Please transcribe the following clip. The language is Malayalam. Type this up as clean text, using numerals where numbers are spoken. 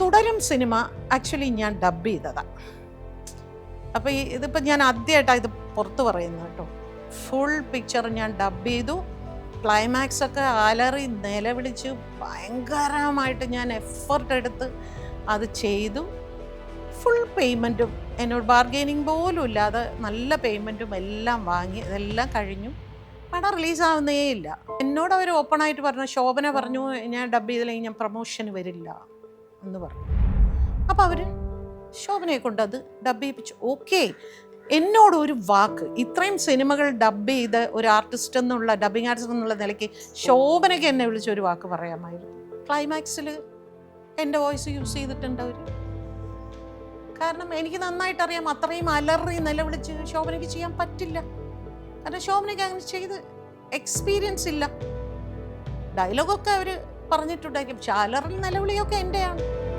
തുടരും സിനിമ ആക്ച്വലി ഞാൻ ഡബ് ചെയ്തതാണ്. അപ്പോൾ ഇതിപ്പോൾ ഞാൻ ആദ്യമായിട്ടാണ് ഇത് പുറത്ത് പറയുന്നത് കേട്ടോ. ഫുൾ പിക്ചർ ഞാൻ ഡബ് ചെയ്തു. ക്ലൈമാക്സ് ഒക്കെ അലറി നിലവിളിച്ച് ഭയങ്കരമായിട്ട് ഞാൻ എഫർട്ട് എടുത്ത് അത് ചെയ്തു. ഫുൾ പേയ്മെൻറ്റും എന്നോട് ബാർഗെയിനിങ് പോലും ഇല്ലാതെ നല്ല പേയ്മെൻറ്റും എല്ലാം വാങ്ങി. ഇതെല്ലാം കഴിഞ്ഞു. പടം റിലീസാവുന്നേ ഇല്ല. എന്നോട് അവർ ഓപ്പണായിട്ട് പറഞ്ഞു, ശോഭന പറഞ്ഞു ഞാൻ ഡബ് ചെയ്തില്ലെങ്കിൽ ഞാൻ പ്രൊമോഷന് വരില്ല എന്ന് പറഞ്ഞു. അപ്പോൾ അവർ ശോഭനയെ കൊണ്ട് അത് ഡബ് ചെയ്യിപ്പിച്ചു. ഓക്കെ, എന്നോട് ഒരു വാക്ക്, ഇത്രയും സിനിമകൾ ഡബ് ചെയ്ത് ഒരു ആർട്ടിസ്റ്റ് എന്നുള്ള ഡബിങ് ആർട്ടിസ്റ്റ് എന്നുള്ള നിലയ്ക്ക് ശോഭനയ്ക്ക് എന്നെ വിളിച്ചൊരു വാക്ക് പറയാമായിരുന്നു. ക്ലൈമാക്സിൽ എൻ്റെ വോയിസ് യൂസ് ചെയ്തിട്ടുണ്ട് അവർ. കാരണം എനിക്ക് നന്നായിട്ടറിയാം അത്രയും അലറി നിലവിളിച്ച് ശോഭനയ്ക്ക് ചെയ്യാൻ പറ്റില്ല. കാരണം ശോഭനയ്ക്ക് അങ്ങനെ ചെയ്ത് എക്സ്പീരിയൻസ് ഇല്ല. ഡയലോഗൊക്കെ അവർ പറഞ്ഞിട്ടുണ്ടായിരിക്കും, പക്ഷെ അലറി നിലവിളിയൊക്കെ എൻ്റെയാണ്.